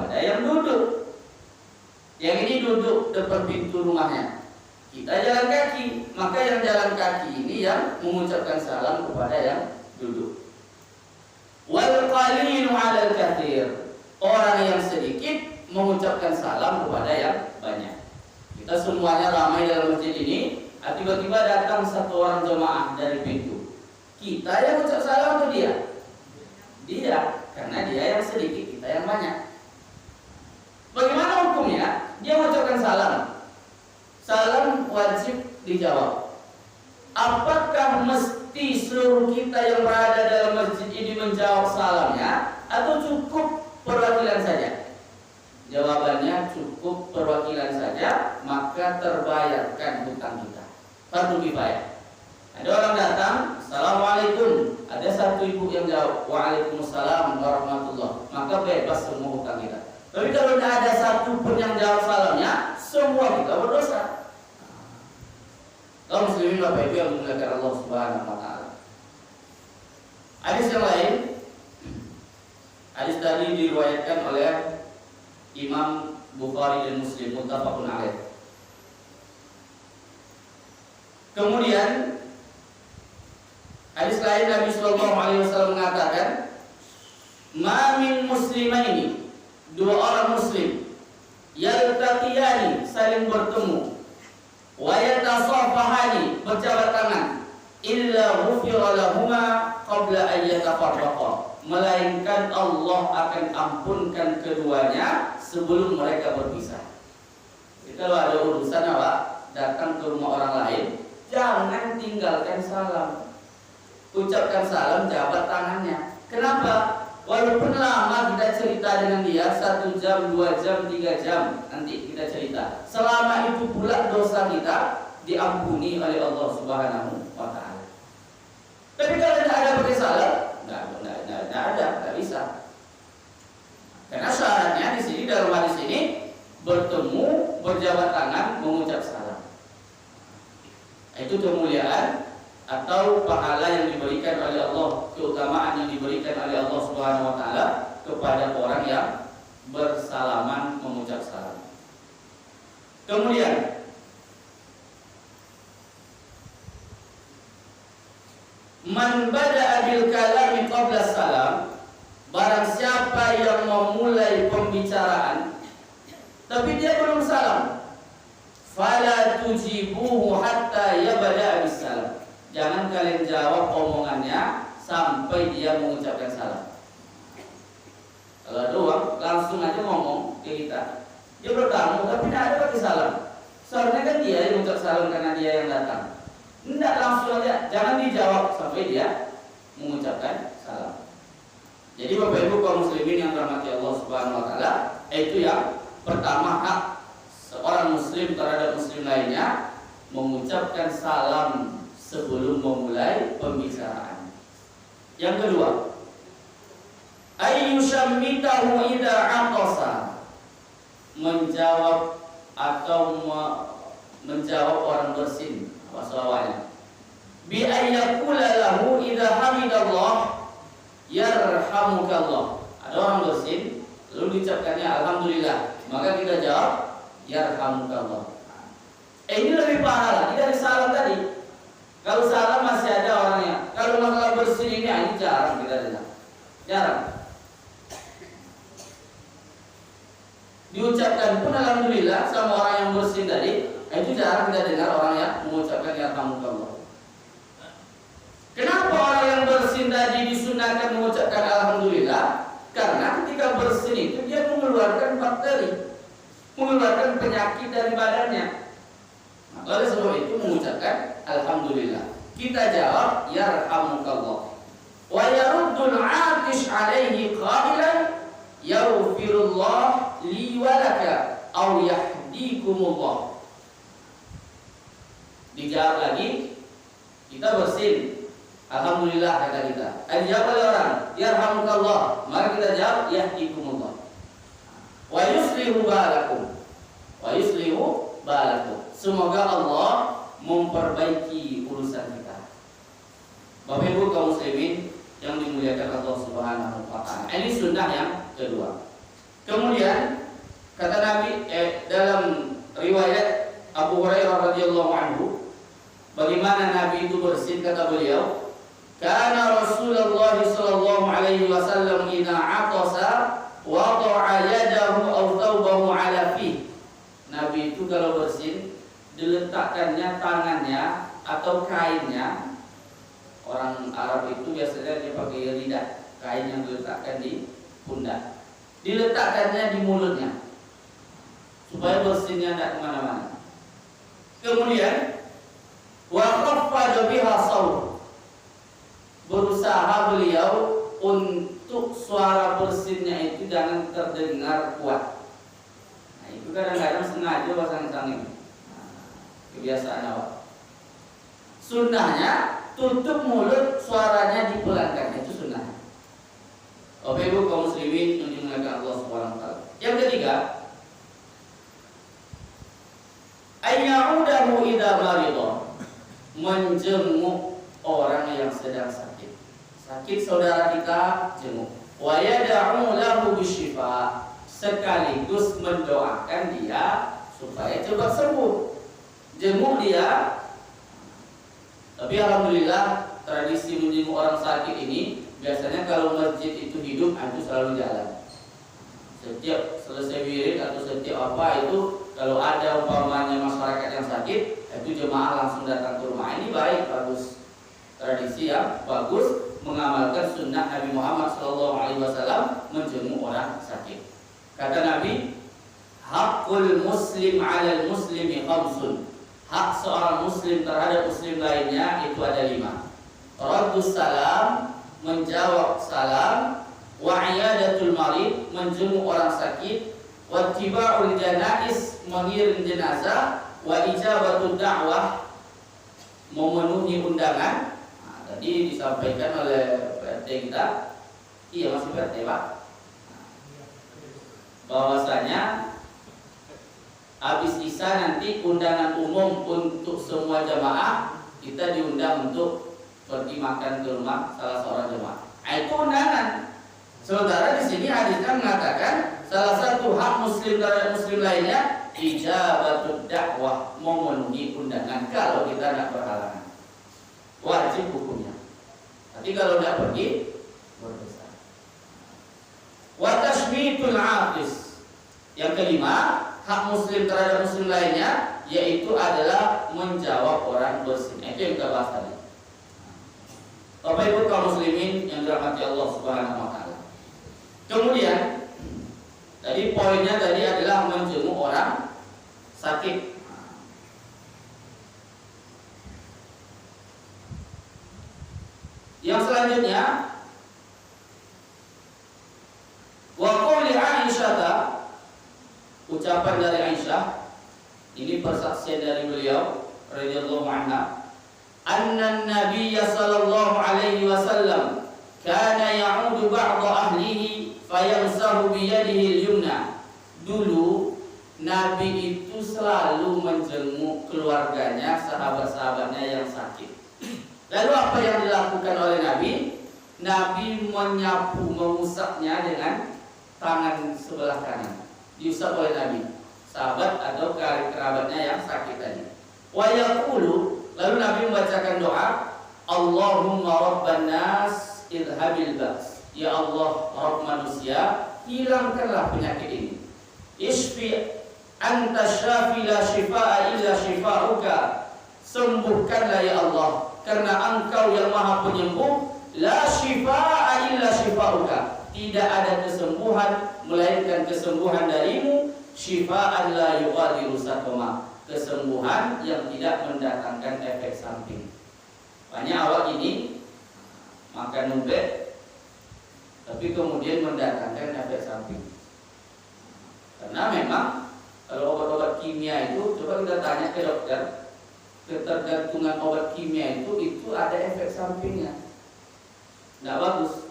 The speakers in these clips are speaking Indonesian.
kepada yang duduk. Yang ini duduk depan pintu rumahnya, kita jalan kaki, maka yang jalan kaki ini yang mengucapkan salam kepada yang duduk. Wal qalinu 'alal katsir, orang yang sedikit mengucapkan salam kepada yang banyak. Kita semuanya ramai dalam masjid ini, tiba-tiba datang satu orang jemaah dari pintu. Kita yang ucap salam atau dia? Dia, karena dia yang sedikit, kita yang banyak. Bagaimana hukumnya? Dia mengucapkan salam. Salam wajib dijawab. Apakah mesti seluruh kita yang berada dalam masjid ini menjawab salamnya, atau cukup perwakilan saja? Jawabannya cukup perwakilan saja, maka terbayarkan hutang kita. Fardu kifayah. Ada orang datang, assalamualaikum. Ada satu ibu yang jawab, waalaikumsalam warahmatullah. Maka bebas semua hutang kita. Tapi kalau tidak ada satu pun yang jawab salamnya, semua kita berdosa. Kaum muslimin Bapak Ibu yang dimuliakan Allah Subhanahu wa taala. Hadis yang lain, hadis tadi diriwayatkan oleh Imam Bukhari dan Muslim, muttafaqun alaih. Kemudian hadis lain Nabi sallallahu alaihi wasallam mengatakan, "Ma min muslimaini", dua orang muslim, yaltaqiyani, saling bertemu, wa yatasafahani, berjabat tangan, illa ghufira lahuma qabla an yatafarraqa, melainkan Allah akan ampunkan keduanya sebelum mereka berpisah. Jadi kalau ada urusan apa, datang ke rumah orang lain, jangan tinggalkan salam. Ucapkan salam, jabat tangannya. Kenapa? Walaupun lama kita cerita dengan dia, 1 jam, 2 jam, 3 jam, nanti kita cerita, selama itu pula dosa kita diampuni oleh Allah Subhanahu wa ta'ala. Tapi kalau tidak ada pakai salam, tidak bisa. Karena syaratnya di sini, dalam hadis ini, bertemu, berjabat tangan, mengucap salam. Itu kemuliaan atau pahala yang diberikan oleh Allah, keutamaan yang diberikan oleh Allah Subhanahu wa taala kepada orang yang bersalaman mengucap salam. Kemudian man bada'a bil kalami qabla salam, barang siapa yang memulai pembicaraan tapi dia belum salam, fala tujibuhu hatta yabda'a bis salam, jangan kalian jawab omongannya sampai dia mengucapkan salam. Kalau ada orang langsung aja ngomong ke kita, dia bertamu tapi tidak ada pakai salam. Seharusnya kan dia yang mengucap salam karena dia yang datang. Tidak, langsung aja, jangan dijawab sampai dia mengucapkan salam. Jadi Bapak Ibu kaum muslimin yang dirahmati Allah Subhanahu wa taala, itu yang pertama, hak seorang muslim terhadap muslim lainnya mengucapkan salam sebelum memulai pembicaraan. Yang kedua, ayyushammitahu idza aqasa, menjawab atau menjawab orang bersin, wasawanya, bi ayyakula lahu idza hamidallah yarhamukallah. Ada orang bersin lalu diucapkannya alhamdulillah, maka kita jawab yarhamukallah. Ini lebih pahala dari salam tadi. Kalau salam masih ada orangnya. Kalau masalah bersin ini jarang kita dengar. Jarang. Diucapkan pun alhamdulillah sama orang yang bersin tadi, itu jarang kita dengar orang yang mengucapkan yarhamukallah. Kenapa orang yang bersin tadi disunahkan mengucapkan alhamdulillah? Karena ketika bersin itu dia mengeluarkan bakteri, mengeluarkan penyakit dari badannya. Oleh sebab itu mengucapkan alhamdulillah. Kita jawab yarhamukallah. Wa yaruddul 'atish 'alaihi qailan yaghfirullah li wa laka aw yahdikumullah. Dijawab lagi, kita bersin, alhamdulillah kata kita. Dijawab oleh orang, yarhamukallah, maka kita jawab yahdikumullah. Wa yuslihu balakum. Wa yuslihu balakum. Semoga Allah memperbaiki urusan kita. Bapak Ibu kaum muslimin yang dimuliakan Allah Subhanahu wa taala. Ini sunnah yang kedua. Kemudian kata Nabi dalam riwayat Abu Hurairah radhiyallahu anhu, bagaimana Nabi itu bersin, kata beliau, kana Rasulullah sallallahu alaihi wasallam idza atasa wada'a yadahu aw thawbahu ala fihi. Nabi itu kalau bersin diletakkannya tangannya atau kainnya. Orang Arab itu biasanya dia pakai lidah, kain yang diletakkan di pundak. Diletakkannya di mulutnya supaya bersinnya tidak kemana-mana. Kemudian wa khaffada biha sawt, berusaha beliau untuk suara bersinnya itu jangan terdengar kuat. Nah, itu kadang-kadang sengaja pasang-pasang ini. Kebiasaan awak. Sunnahnya tutup mulut, suaranya dipelankan, itu sunnah. Bapak Ibu kaum muslimin yang dimuliakan Allah Subhanahu wa taala. Yang ketiga, ayyaudahu idza marida, menjenguk orang yang sedang sakit. Sakit saudara kita, jenguk. Wa yad'u lahu bisyifa, sekaligus mendoakan dia supaya cepat sembuh. Jenguk dia. Tapi alhamdulillah tradisi menjenguk orang sakit ini biasanya kalau masjid itu hidup, itu selalu jalan. Setiap selesai wirid atau setiap apa itu, kalau ada umpamanya masyarakat yang sakit, itu jemaah langsung datang ke rumah. Ini baik, bagus, tradisi yang bagus, mengamalkan sunnah Nabi Muhammad SAW menjenguk orang sakit. Kata Nabi, hakul muslim 'alal muslimi khamsun. Hak seorang muslim terhadap muslim lainnya itu ada 5. Raddus salam, menjawab salam, wa iyadatul marid, menjenguk orang sakit, wa tiba'ul janais, mengiring jenazah, wa ijabatud da'wah, memenuhi undangan. Nah, tadi disampaikan oleh PRT kita, iya masih PRT Pak, bahwasanya habis isya nanti undangan umum untuk semua jamaah, kita diundang untuk pergi makan ke rumah salah seorang jemaah. Itu undangan. Sementara di sini hadisnya mengatakan salah satu hak muslim terhadap muslim lainnya ijabatud dakwah, memenuhi undangan kalau kita tidak berhalangan. Wajib hukumnya. Tapi kalau tidak pergi, berdosa. Wa tashmitul 'atis. Yang kelima, hak muslim terhadap muslim lainnya yaitu adalah menjawab orang bersin. Itu yang kita bahas tadi. Bapak Ibu kaum muslimin yang dirahmati Allah Subhanahu wa taala. Kemudian tadi poinnya tadi adalah menjenguk orang sakit. Yang selanjutnya, wa qawli Aisyah, ucapan dari Aisyah, ini persaksian dari beliau radhiyallahu anha, anna Nabiy sallallahu alaihi wasallam kana ya'udu ba'dha ahlihi fayamsahu bi yadihi al-yumna. Dulu Nabi itu selalu menjenguk keluarganya, sahabat-sahabatnya yang sakit. Lalu apa yang dilakukan oleh Nabi? Nabi menyapu, mengusapnya dengan tangan sebelah kanan. Diusap oleh Nabi, sahabat atau kerabatnya yang sakit tadi. Wa yaqulu, lalu Nabi membacakan doa, Allahumma rabban nas idhabil ba's. Ya Allah, Rabb manusia, hilangkanlah penyakit ini. Ishfi anta syafi la shifaa illa shifauka. Sembuhkanlah ya Allah, karena Engkau yang Maha Penyembuh. La shifaa illa shifauka. Tidak ada kesembuhan melainkan kesembuhan darimu. Shifaan la yughadiru saqama. Kesembuhan yang tidak mendatangkan efek samping. Banyak awak ini makan nubek, tapi kemudian mendatangkan efek samping. Karena memang kalau obat-obat kimia itu, coba kita tanya ke dokter, ketergantungan obat kimia itu ada efek sampingnya, tidak bagus.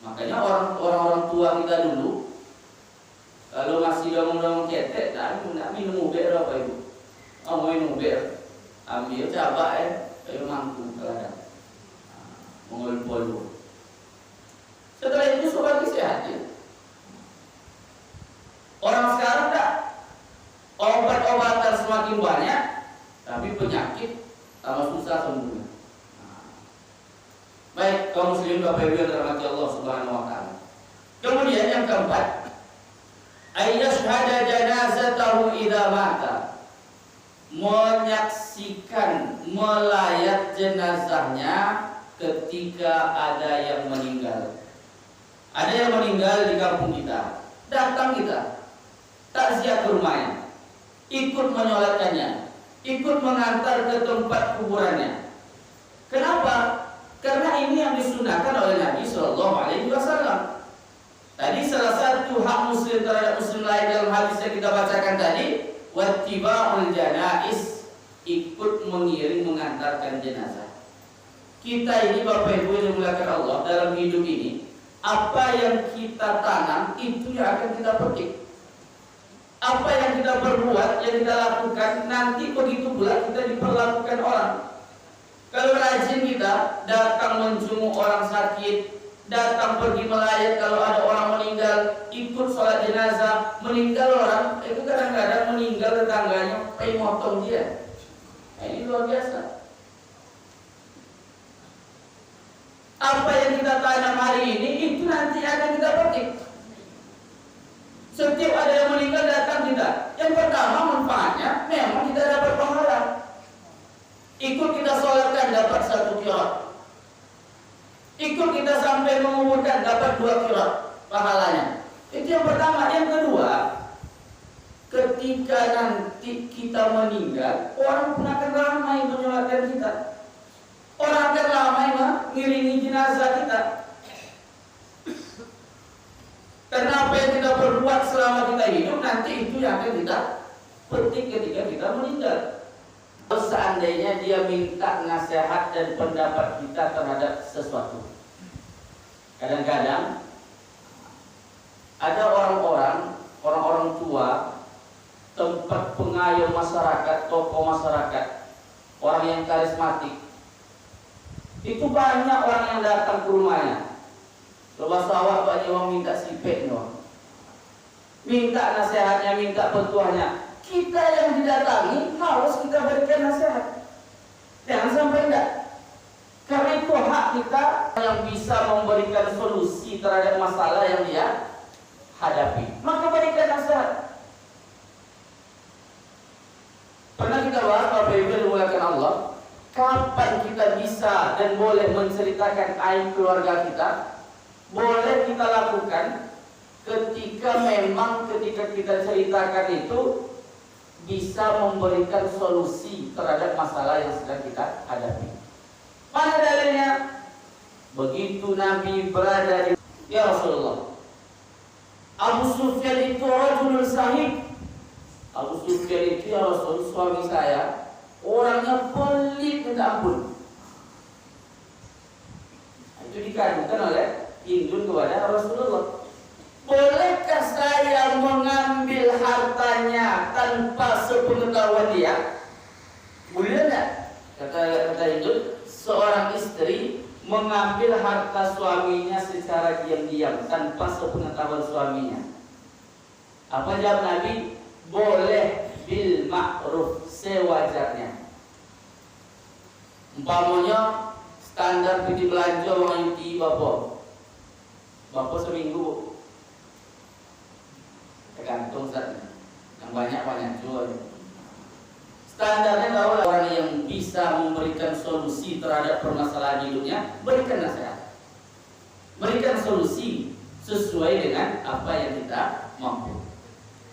Makanya orang-orang tua kita dulu, kalau masih dongeng-dongeng ketek, tidak minum uber apa ibu? Oh, minum uber, ambil cabai, kayu mangkuk keladang, mengulur-ulur. Setelah itu sobat sehat ya. Baik, kaum muslimin Bapak Ibu yang dirahmati Allah Subhanahu wa taala. Kemudian yang keempat, ayyashhada janazatahu idza mata. Menyaksikan, melayat jenazahnya ketika ada yang meninggal. Ada yang meninggal di kampung kita, datang kita takziah ke rumahnya, ikut menyolatkannya, ikut mengantar ke tempat kuburannya. Kenapa? Karena ini yang disunahkan oleh Nabi Shallallahu Alaihi Wasallam. Tadi salah satu hak muslim terhadap muslim lain dalam hadis yang kita bacakan tadi, wattiba'ul janaiz, ikut mengiring mengantarkan jenazah. Kita ini Bapak Ibu yang dimuliakan Allah, dalam hidup ini apa yang kita tanam itu yang akan kita petik. Apa yang kita perbuat, yang kita lakukan, nanti begitu pula kita diperlakukan orang. Kalau rajin kita datang menjenguk orang sakit, datang pergi melayat kalau ada orang meninggal, ikut sholat jenazah, meninggal orang, itu kadang-kadang meninggal tetangganya, pengen motong dia. Nah, ini luar biasa. Apa yang kita tanam hari ini, itu nanti akan kita petik. Setiap ada yang meninggal datang kita. Yang pertama manfaatnya, memang kita dapat pahala. Ikut kita sholatkan dapat 1 qiraat. Ikut kita sampai menguburkan dapat 2 qiraat pahalanya. Itu yang pertama. Yang kedua, ketika nanti kita meninggal, orang pun akan ramai menyolatkan kita. Orang akan ramai mengiringi jenazah kita. Karena apa yang kita perbuat selama kita hidup, nanti itu yang akan kita petik ketika kita meninggal. Seandainya dia minta nasihat dan pendapat kita terhadap sesuatu, kadang-kadang ada orang-orang tua, tempat pengayom masyarakat, tokoh masyarakat, orang yang karismatik, itu banyak orang yang datang ke rumahnya. Coba sawah banyak orang minta sipek no, minta nasihatnya, minta petuahnya. Kita yang didatangi harus kita berikan nasihat. Jangan sampai enggak. Karena itu hak kita yang bisa memberikan solusi terhadap masalah yang dia hadapi. Maka berikan nasihat. Pernah kita bahas Bapak Ibu dimuliakan Allah, kapan kita bisa dan boleh menceritakan aib keluarga kita? Boleh kita lakukan ketika kita ceritakan itu bisa memberikan solusi terhadap masalah yang sedang kita hadapi. Mana dalilnya? Begitu Nabi berada di ya Rasulullah, Abu Sufyan itu rajulun sahih. Abu Sufyan itu ya Rasul, suami saya orangnya pelit minta ampun. Itu dikandungkan oleh Indun kepada Rasulullah. Bolehkah saya mengambil hartanya tanpa sepengetahuan dia? Boleh enggak? Kata Indun, seorang istri mengambil harta suaminya secara diam-diam tanpa sepengetahuan suaminya. Apa jawab Nabi? Boleh bil ma'ruf, sewajarnya. Umpamanya standar pergi belanja orang itu bapak seminggu tergantung saatnya, yang banyak jual. Standarnya kalau orang yang bisa memberikan solusi terhadap permasalahan hidupnya, berikan nasihat, berikan solusi sesuai dengan apa yang kita mampu.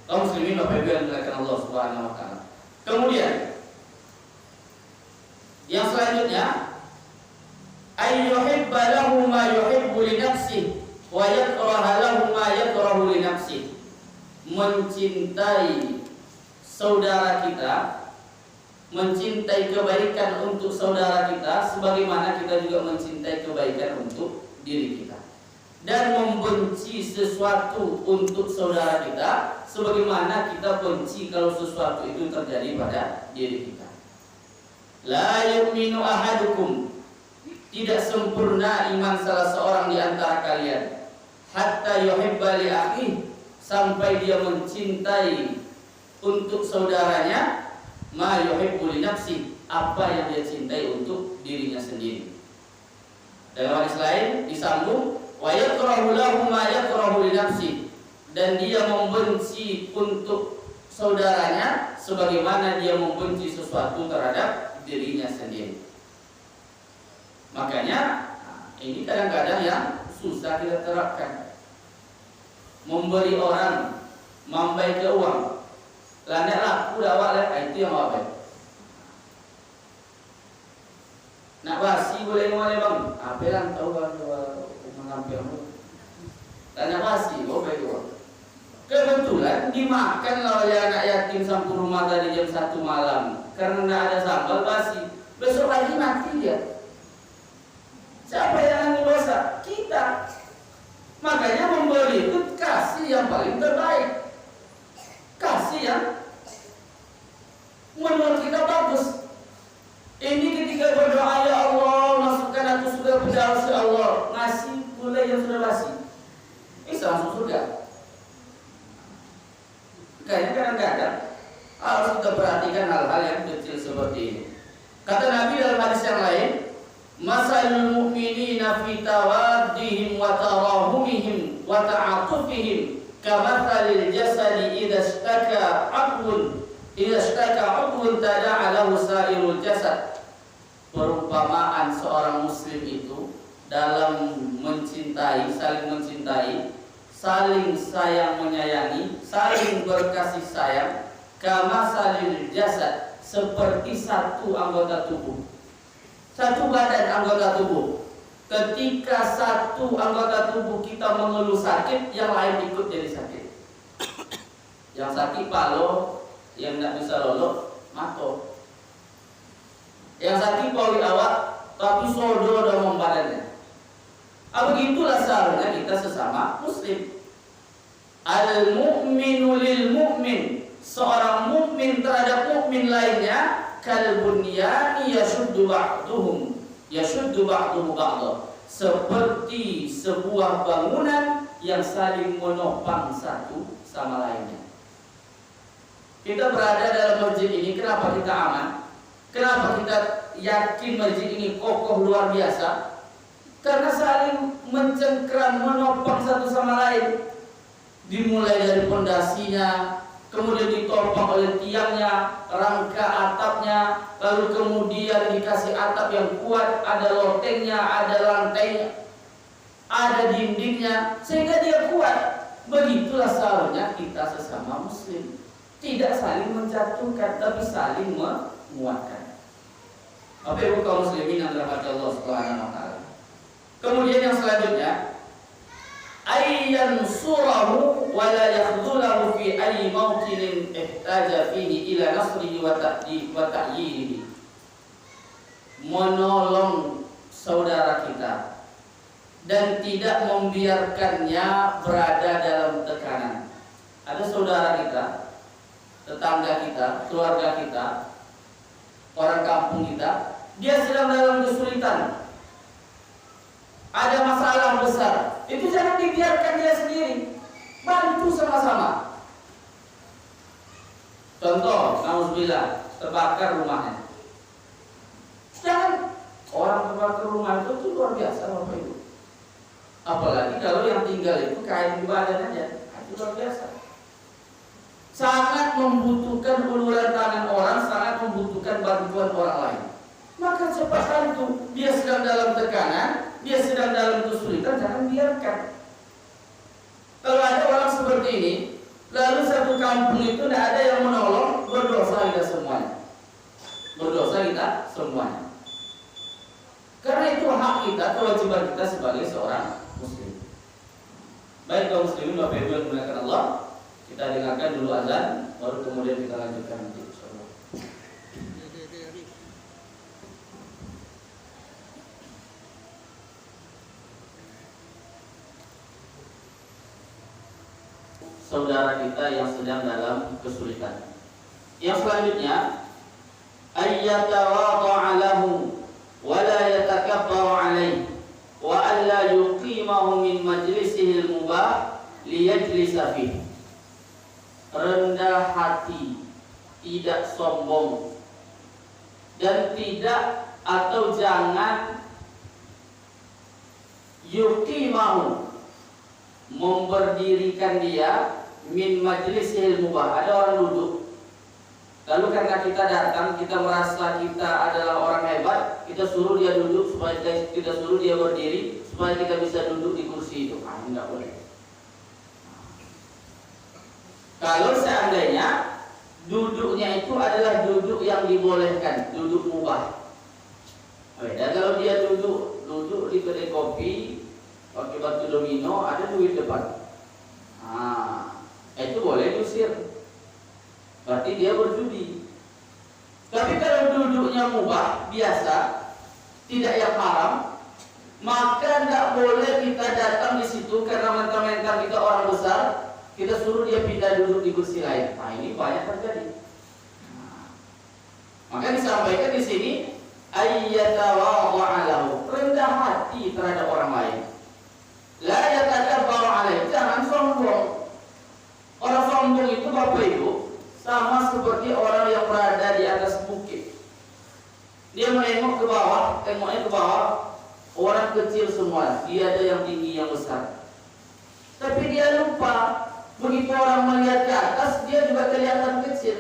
Kaum muslimin Bapak Ibu yang dimuliakan Allah Subhanahu wa taala. Kemudian yang selanjutnya, ayyuhibba lahu ma yuhibbu li nafsihi wa yakraha lahu ma yakrahu li nafsihi. Mencintai saudara kita, mencintai kebaikan untuk saudara kita sebagaimana kita juga mencintai kebaikan untuk diri kita, dan membenci sesuatu untuk saudara kita sebagaimana kita benci kalau sesuatu itu terjadi pada diri kita. La yu'minu ahadukum, tidak sempurna iman salah seorang di antara kalian, hatta yuhibba li akhihi, sampai dia mencintai untuk saudaranya ma yuhibbu li nafsi, apa yang dia cintai untuk dirinya sendiri. Dalam hadis lain disambung, wa yakrahu lahu ma yakrahu li nafsi, dan dia membenci untuk saudaranya sebagaimana dia membenci sesuatu terhadap dirinya sendiri. Makanya ini kadang-kadang yang susah kita terapkan. Memberi orang, mambai ke uang, landak laku dakwah itu yang apa? Nak basi boleh ngomong bang, apa yang tahu kalau mengambil tanya basi, boleh uang. Kebetulan dimakan oleh anak yatim sampai rumah tadi jam 1 malam karena tidak ada sambal basi. Besok lagi mati dia. Siapa yang nanggung dosa? Kita. Makanya memberi itu kasih yang paling terbaik. Kasih yang menurut kita bagus. Ini ketika berdoa, ya Allah, masukkan aku surga pedaus ya Allah, ngasih gulai yang sudah basi. Bisa masuk surga. Kayaknya kadang-kadang harus kita perhatikan hal-hal yang kecil seperti ini. Kata Nabi dalam hadis yang lain, masalul mu'minina fi tawaddihim wa tarahumihim wa ta'atufihim kamathalil jasadi idza ishtaka 'udwun tada'a lahu sa'irul jasad. Perumpamaan seorang muslim itu dalam mencintai, saling mencintai, saling sayang menyayangi, saling berkasih sayang, kamathalil jasad, seperti satu anggota tubuh. Satu badan anggota tubuh. Ketika satu anggota tubuh kita mengeluh sakit, yang lain ikut jadi sakit. Yang sakit palo, yang tidak bisa lolok, mato. Yang sakit pawi awak, tapi sodo dalam badannya. Begitulah seharusnya kita sesama muslim. Al-mu'minu lil mu'min, seorang mukmin terhadap mukmin lainnya, kal bunyani yashuddu ba'duhu ba'dahu, seperti sebuah bangunan yang saling menopang satu sama lainnya. Kita berada dalam masjid ini, kenapa kita aman? Kenapa kita yakin masjid ini kokoh luar biasa? Karena saling mencengkram, menopang satu sama lain. Dimulai dari pondasinya, kemudian ditopang oleh tiangnya, rangka atapnya, lalu kemudian dikasih atap yang kuat, ada lotengnya, ada lantainya, ada dindingnya, sehingga dia kuat. Begitulah seharusnya kita sesama muslim, tidak saling menjatuhkan, tapi saling menguatkan. Bapak Ibu kaum muslimin yang dirahmati Allah Subhanahu wa taala. Kemudian yang selanjutnya, ayyan surahu wa la yakhzulahu fi ayyi mawqinin ihtaja fihi ila nasrihi wa ta'yirihi. Menolong saudara kita dan tidak membiarkannya berada dalam tekanan. Ada saudara kita, tetangga kita, keluarga kita, orang kampung kita, dia sedang dalam kesulitan, ada masalah besar, itu jangan dibiarkan dia sendiri, bantu sama-sama. Contoh, nauzubillah, terbakar rumahnya, jangan orang terbakar rumah itu luar biasa Bapak Ibu. Apalagi kalau yang tinggal itu kain di badan aja, itu luar biasa. Sangat membutuhkan uluran tangan orang, sangat membutuhkan bantuan orang lain. Maka cepat bantu. Dia sedang dalam tekanan, dia sedang dalam kesulitan, jangan biarkan. Kalau ada orang seperti ini, lalu satu kampung itu tidak ada yang menolong, berdosa kita semuanya. Berdosa kita semuanya. Karena itu hak kita, kewajiban kita sebagai seorang muslim. Baik kaum muslimin, Bapak Ibu yang dimuliakan Allah, kita dengarkan dulu azan, baru kemudian kita lanjutkan nanti. Saudara kita yang sedang dalam kesulitan. Yang selanjutnya, ayyatawadha'a lahu wa la yatakabbaru 'alaihi wa alla yuqimahu min majlisihi al-mubah liyajlisa fihi. Rendah hati, tidak sombong, dan tidak atau jangan yuqimahu, memberdirikan dia, min majlisil mubah, ada orang duduk. Lalu karena kita datang, kita merasa kita adalah orang hebat, kita suruh dia duduk, supaya kita suruh dia berdiri, supaya kita bisa duduk di kursi itu. Ah, enggak boleh. Kalau seandainya duduknya itu adalah duduk yang dibolehkan, duduk mubah. Dan kalau dia duduk di kedai kopi, pakai batu domino, ada duit depan. Itu boleh diusir. Berarti dia berjudi. Tapi kalau duduknya mubah, biasa, tidak yang haram, maka tidak boleh kita datang di situ karena mentang-mentang kita orang besar, kita suruh dia pindah duduk di kursi lain. Nah, ini banyak terjadi. Maka disampaikan di sini, ayyatawadha'a lahu, rendah hati terhadap orang lain. La yatakabbaru alaihi, jangan sombong. Orang sombong itu Bapak Ibu sama seperti orang yang berada di atas bukit. Dia menengok ke bawah, tengoknya ke bawah, orang kecil semua, dia ada yang tinggi, yang besar. Tapi dia lupa, begitu orang melihat ke atas, dia juga kelihatan kecil.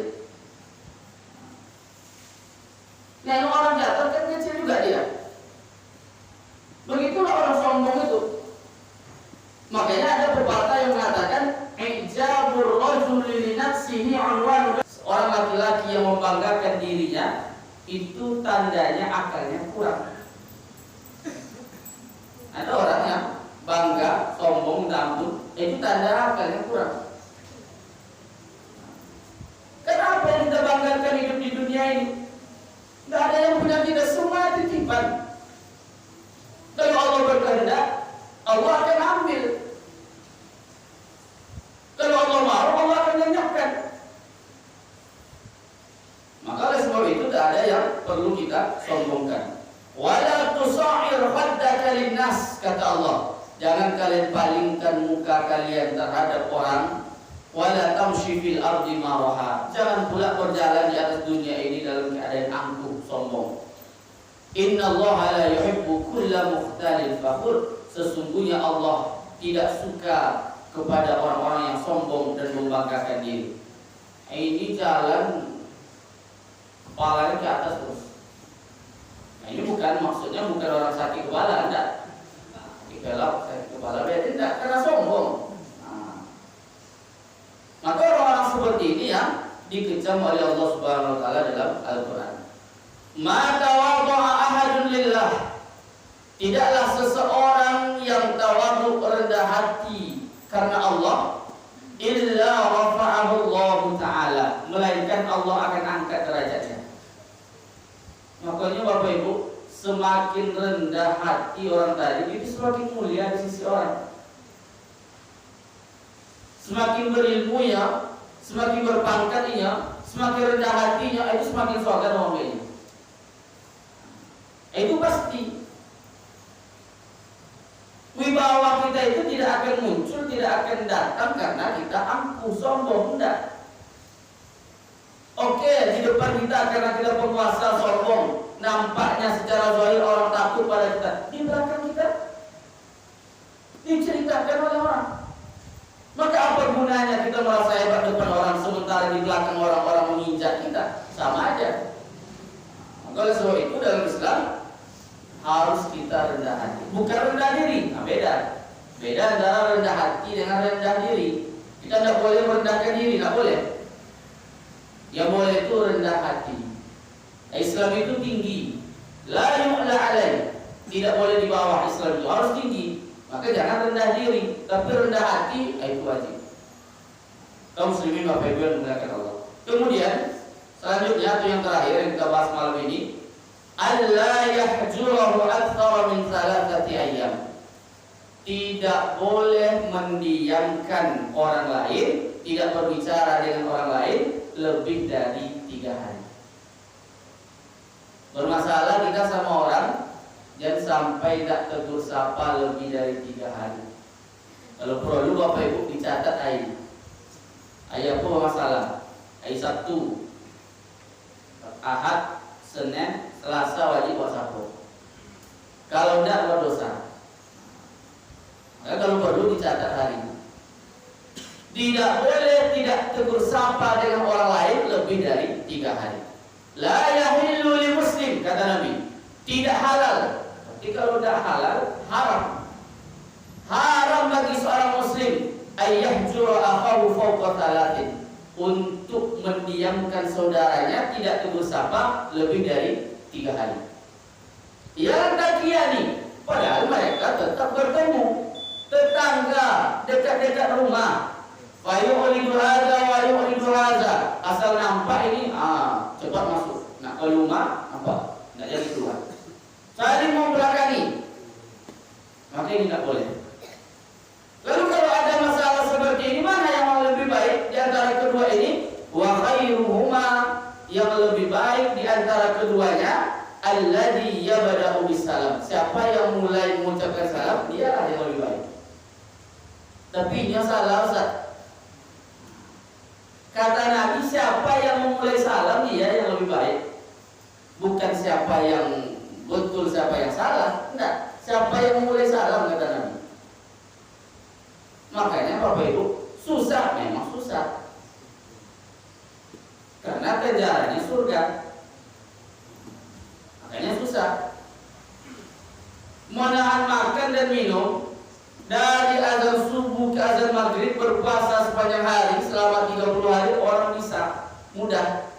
Nengok orang di atas kan kecil juga dia. Begitulah orang sombong itu. Makanya ada pepatah yang mengatakan ijabur rajuli li nafsihi unwan. Orang laki-laki yang membanggakan dirinya itu tandanya akalnya kurang. Ada orang yang bangga, sombong, dangdut, itu tanda akalnya kurang. Kenapa yang kita banggakan hidup di dunia ini? Tidak ada yang punya kita, semua titipan. Kalau Allah berkehendak, Allah akan ambil. Kalau Allah mau, Allah akan lenyapkan. Maka oleh sebab itu tidak ada yang perlu kita sombongkan. Wala tusa'ir khaddaka linnas, kata Allah. Jangan kalian palingkan muka kalian terhadap orang. Wala tamshi fil ardi maraha. Jangan pula berjalan di atas dunia ini dalam keadaan angkuh, sombong. Innallaha la yuhibbu kulla mukhtalin fakhur. Sesungguhnya Allah tidak suka kepada orang-orang yang sombong dan membanggakan diri. Ini jalan kepalanya ke atas terus. Nah, ini bukan maksudnya bukan orang sakit kepala, enggak. Kalau sakit kepala berarti enggak, karena sombong. Maka orang-orang seperti ini yang dikecam oleh Allah Subhanahu wa taala dalam Al-Qur'an. Ma tawadha'a ahadun lillah. Tidaklah seseorang yang tawadhu, rendah hati karena Allah, illa rafa'ahu Allah taala, melainkan Allah akan angkat derajatnya. Makanya Bapak Ibu, semakin rendah hati orang tadi itu semakin mulia di sisi orang. Semakin berilmunya, semakin berpangkatnya, semakin rendah hatinya, itu semakin sogan orang ini. Itu pasti. Wibawa kita itu tidak akan muncul, tidak akan datang karena kita angkuh, sombong, enggak. Oke, di depan kita karena kita penguasa, sombong, nampaknya secara zahir orang takut pada kita. Di belakang kita diceritakan oleh orang. Maka apa gunanya kita merasa hebat depan orang sementara di belakang orang-orang menginjak kita? Sama aja. Maka oleh sebab itu dalam Islam harus kita rendah hati, bukan rendah diri. Nah, beda antara rendah hati dengan rendah diri. Kita tidak boleh merendahkan diri, tidak boleh. Yang boleh itu rendah hati. Islam itu tinggi, la yu'la alaih, tidak boleh di bawah. Islam itu harus tinggi. Maka jangan rendah diri, tapi rendah hati itu wajib. Kaum muslimin Bapak Ibu yang dimuliakan Allah. Kemudian selanjutnya atau yang terakhir yang kita bahas malam ini, alla yahjurahu aktsara min 3 ayyam. Tidak boleh mendiamkan orang lain, tidak berbicara dengan orang lain lebih dari 3 hari. Bermasalah kita sama orang, jangan sampai tak tegur sapa lebih dari 3 hari. Kalau perlu Bapak Ibu dicatat hari. Hari apa masalah? Hari Sabtu, Ahad, Senin, Selasa wajib buat sapu. Kalau tidak berdosa. Kalau perlu dicatat harinya. Tidak boleh tidak tegur sapa dengan orang lain lebih dari 3 hari. La yahillu li muslim, kata Nabi. Tidak halal. Tapi kalau tidak halal, haram. Haram bagi seorang muslim ayyahjura akhahu fawqa thalathin, untuk mendiamkan saudaranya tidak tegur sapa lebih dari 3 hari. Yang takiyani, padahal mereka tetap bertemu, tetangga dekat-dekat rumah. Fayu'ridu hadza wa yu'ridu hadza, asal nampak ini cepat masuk. Nak ke rumah apa? Enggak jadi keluar. Saling membelakangi. Maka ini tidak boleh. Lalu kalau ada masalah seperti ini, mana yang lebih baik di antara kedua ini? Wa khairuhuma, yang lebih baik di antara keduanya alladzi yabda'u bisalam. Siapa yang mulai mengucapkan salam, dialah yang lebih baik. Tapi ini salah, Ustaz. Kata Nabi, siapa yang memulai salam, dia yang lebih baik. Bukan siapa yang betul, siapa yang salah. Enggak, siapa yang memulai salam, kata Nabi. Makanya Bapak Ibu, susah, memang susah. Karena kejarannya surga. Makanya susah. Menahan makan dan minum dari azan subuh ke azan maghrib, berpuasa sepanjang hari selama 30 hari, orang bisa mudah.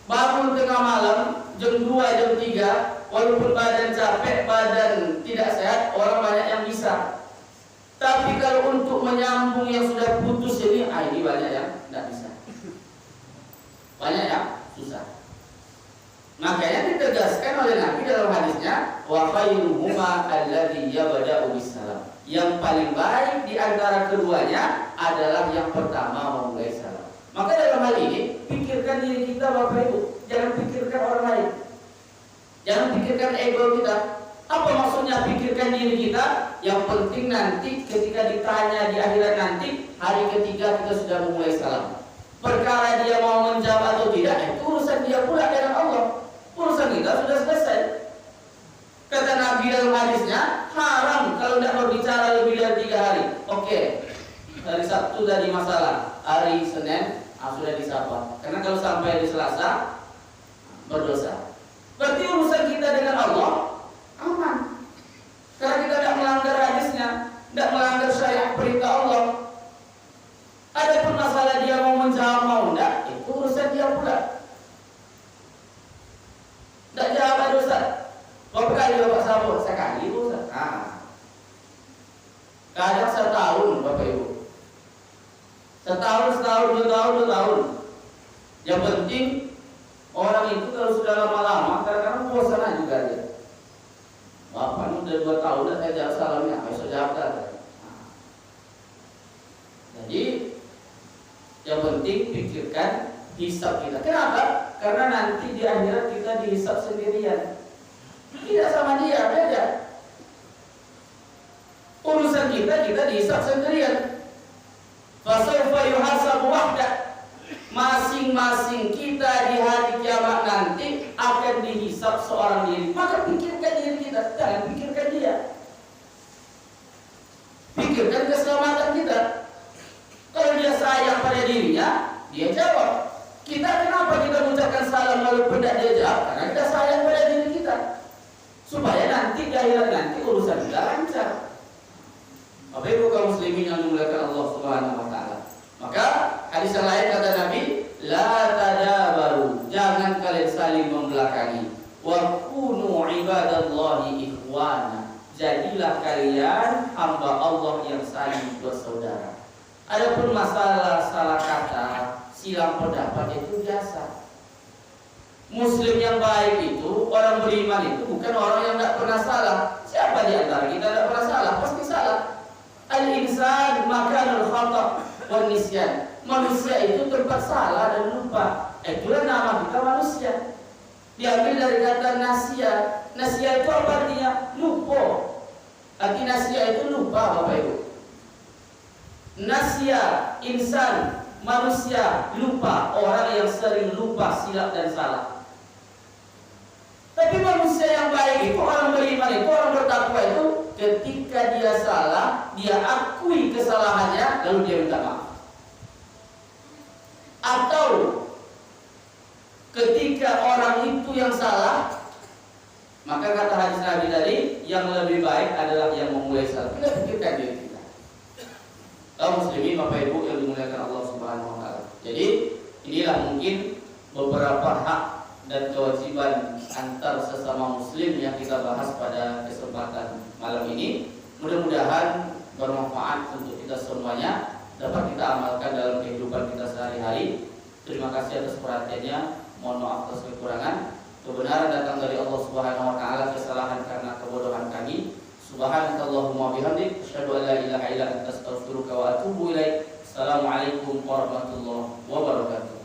Bangun tengah malam jam 2, jam 3, walaupun badan capek, badan tidak sehat, orang banyak yang bisa. Tapi kalau untuk menyambung yang sudah putus ini banyak yang tidak bisa. Banyak yang susah. Makanya ditegaskan oleh Nabi dalam hadisnya, wa khairuhuma alladzi yabda'u bisalam. Yang paling baik di antara keduanya adalah yang pertama memulai salam. Maka dalam hal ini, pikirkan diri kita, Bapak Ibu. Jangan pikirkan orang lain. Jangan pikirkan ego kita. Apa maksudnya pikirkan diri kita? Yang penting nanti ketika ditanya di akhirat nanti, hari ketiga kita sudah memulai salam. Perkara dia mau menjawab atau tidak, itu urusan dia pula dengan Allah. Urusan kita sudah selesai. Kata Nabi dalam hadisnya, haram kalau tidak berbicara lebih dari 3 hari. Oke, hari Sabtu tadi masalah, hari Senin sudah disapa. Karena kalau sampai di Selasa berdosa. Berarti urusan kita dengan Allah aman. Karena kita tidak melanggar hadisnya, tidak melanggar syariat perintah Allah. Adapun masalah dia mau menjawab mau tidak, itu urusan dia pula. Tidak jawab dosa. Berapa kali Bapak sabut? Sekali Ustaz. Kadang setahun Bapak Ibu. Setahun, 2 tahun. Yang penting orang itu kalau sudah lama-lama, kadang-kadang bosan juga dia. Bapak ini udah 2 tahun dan saya jawab salamnya, besok jawab kan. Jadi yang penting pikirkan hisab kita. Kenapa? Karena nanti di akhirat kita dihisab sendirian. Tidak sama dia, beda. Urusan kita dihisab sendirian. Fasawfa yuhasabu wahda. Masing-masing kita di hari kiamat nanti akan dihisab seorang diri. Maka pikirkan diri kita, jangan pikirkan dia. Pikirkan keselamatan kita. Kalau dia sayang pada dirinya, dia jawab. Kita kenapa kita mengucapkan salam walaupun tidak dia jawab? Karena kita sayang pada diri kita. Supaya nanti di akhirat nanti urusan kita lancar. Bapak Ibu kaum muslimin yang dimuliakan Allah Subhanahu wa taala. Maka hadis yang lain kata Nabi, la tadabaru, jangan kalian saling membelakangi. Wa kunu ibadallahi ikhwana. Jadilah kalian hamba Allah yang saling bersaudara. Adapun masalah salah kata, silang pendapat itu biasa. Muslim yang baik itu, orang beriman itu bukan orang yang tidak pernah salah. Siapa di antara kita tidak pernah salah? Pasti salah. Al-insan makanul khata' wan nisyan. Manusia itu tempat salah dan lupa. Itulah nama kita manusia. Diambil dari kata nasya. Nasya itu apa artinya? Lupa. Arti nasya itu lupa, Bapak Ibu. Nasya, insan, manusia, lupa. Orang yang sering lupa, silap dan salah. Tapi manusia yang baik itu, orang beriman itu, orang bertakwa itu, ketika dia salah, salah, dia akui kesalahannya, lalu dia minta maaf. Atau ketika orang itu yang salah, maka kata hadis Nabi tadi, yang lebih baik adalah yang memulai salah. Kita pikirkan diri kita. Kaum muslimin, Bapak Ibu yang dimuliakan Allah Subhanahu wa taala. Jadi, inilah mungkin beberapa hak dan kewajiban antar sesama muslim yang kita bahas pada kesempatan malam ini. Mudah-mudahan bermanfaat untuk kita semuanya, dapat kita amalkan dalam kehidupan kita sehari-hari. Terima kasih atas perhatiannya. Mohon maaf atas kekurangan. Kebenaran datang dari Allah Subhanahu wa taala, kesalahan karena kebodohan kami. Subhanakallahumma bihamdik, asyhadu an la ilaha illa anta, astaghfiruka wa atubu ilaik. Assalamualaikum warahmatullahi wabarakatuh.